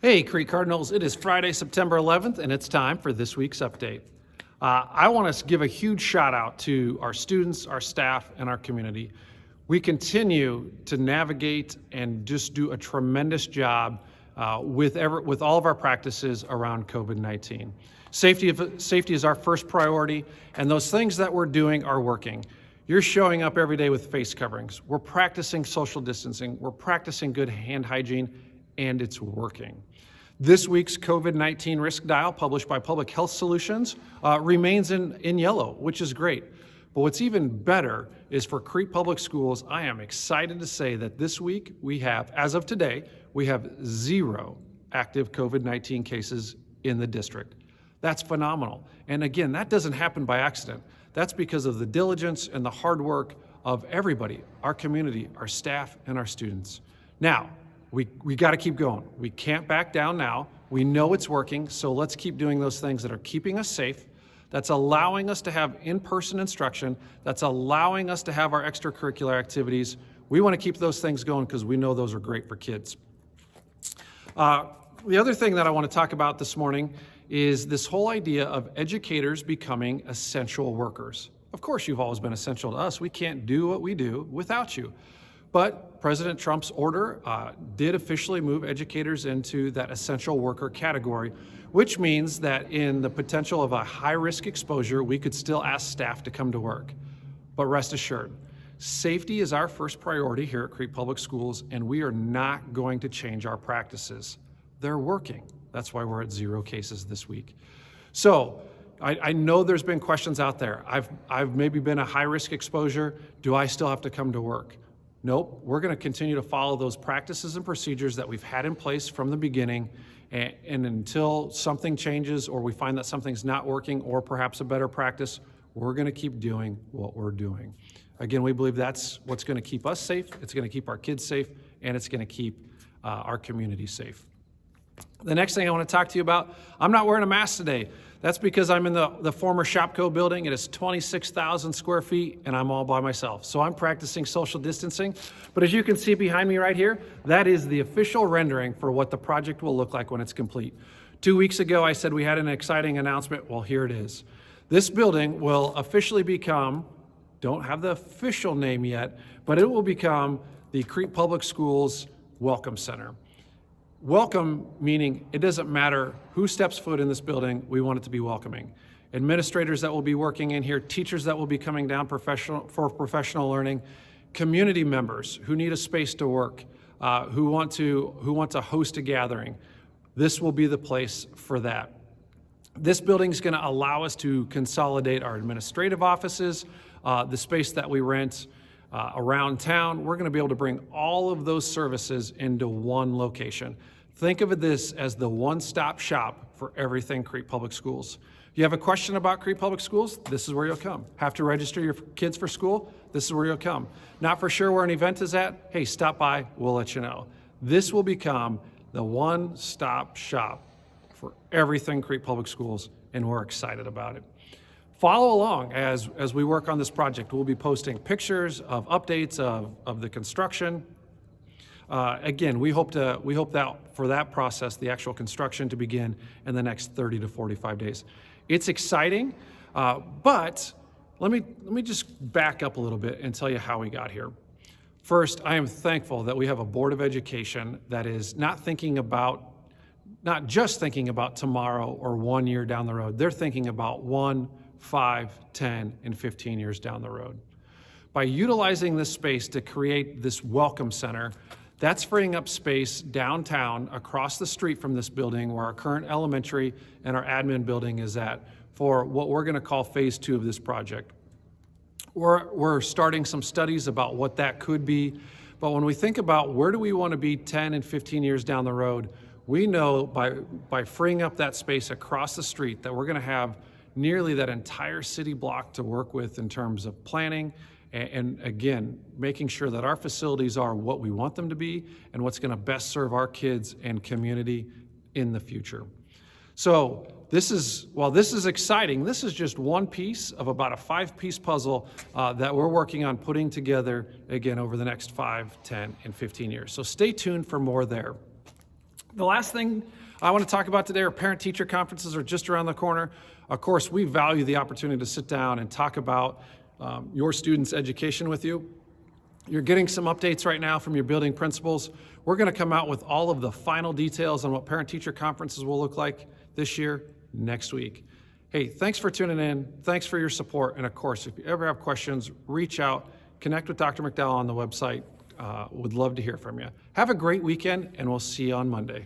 Hey, Creek Cardinals, it is Friday, September 11th, and it's time for this week's update. I want to give a huge shout out to our students, our staff, and our community. We continue to navigate and just do a tremendous job with all of our practices around COVID-19. Safety is our first priority, and those things that we're doing are working. You're showing up every day with face coverings. We're practicing social distancing. We're practicing good hand hygiene, and it's working. This week's COVID-19 risk dial, published by Public Health Solutions, remains in yellow, which is great. But what's even better is for Crete Public Schools. I am excited to say that this week we have, as of today, we have 0 active COVID-19 cases in the district. That's phenomenal. And again, that doesn't happen by accident. That's because of the diligence and the hard work of everybody, our community, our staff, and our students. Now, we got to keep going. We can't back down now. We know it's working, so let's keep doing those things that are keeping us safe, that's allowing us to have in-person instruction, that's allowing us to have our extracurricular activities. We want to keep those things going because we know those are great for kids. The other thing that I want to talk about this morning is this whole idea of educators becoming essential workers. Of course, you've always been essential to us. We can't do what we do without you. But President Trump's order did officially move educators into that essential worker category, which means that in the potential of a high-risk exposure, we could still ask staff to come to work. But rest assured, safety is our first priority here at Crete Public Schools, and we are not going to change our practices. They're working. That's why we're at 0 cases this week. So I know there's been questions out there. I've maybe been a high-risk exposure. Do I still have to come to work? Nope, we're going to continue to follow those practices and procedures that we've had in place from the beginning, and until something changes or we find that something's not working or perhaps a better practice, we're going to keep doing what we're doing. Again, we believe that's what's going to keep us safe, it's going to keep our kids safe, and it's going to keep our community safe. The next thing I want to talk to you about, I'm not wearing a mask today. That's because I'm in the former Shopko building. It is 26,000 square feet, and I'm all by myself. So I'm practicing social distancing. But as you can see behind me right here, that is the official rendering for what the project will look like when it's complete. 2 weeks ago, I said we had an exciting announcement. Well, here it is. This building will officially become, don't have the official name yet, but it will become the Crete Public Schools Welcome Center. Welcome meaning it doesn't matter who steps foot in this building, we want it to be welcoming. Administrators that will be working in here, teachers that will be coming down for professional learning, community members who need a space to work, who want to host a gathering. This will be the place for that. This building is going to allow us to consolidate our administrative offices, the space that we rent around town. We're going to be able to bring all of those services into one location. Think of this as the one-stop shop for everything Crete Public Schools. You have a question about Crete Public Schools? This is where you'll come. Have to register your kids for school? This is where you'll come. Not for sure where an event is at? Hey, stop by, we'll let you know. This will become the one-stop shop for everything Crete Public Schools, and we're excited about it. Follow along as we work on this project. We'll be posting pictures of updates of the construction. Again, we hope that for that process, the actual construction to begin in the next 30 to 45 days. It's exciting, but let me just back up a little bit and tell you how we got here. First, I am thankful that we have a Board of Education that is not just thinking about tomorrow or 1 year down the road. They're thinking about 1, 5, 10, and 15 years down the road. By utilizing this space to create this welcome center, that's freeing up space downtown across the street from this building where our current elementary and our admin building is at for what we're going to call phase 2 of this project. We're starting some studies about what that could be, but when we think about where do we want to be 10 and 15 years down the road, we know by freeing up that space across the street that we're going to have nearly that entire city block to work with in terms of planning and again, making sure that our facilities are what we want them to be and what's going to best serve our kids and community in the future. So while this is exciting, this is just one piece of about a 5-piece puzzle that we're working on putting together again over the next 5, 10, and 15 years. So stay tuned for more there. The last thing I want to talk about today are parent-teacher conferences are just around the corner. Of course, we value the opportunity to sit down and talk about your students' education with you. You're getting some updates right now from your building principals. We're going to come out with all of the final details on what parent-teacher conferences will look like this year, next week. Hey, thanks for tuning in. Thanks for your support. And of course, if you ever have questions, reach out, connect with Dr. McDowell on the website. Would love to hear from you. Have a great weekend, and we'll see you on Monday.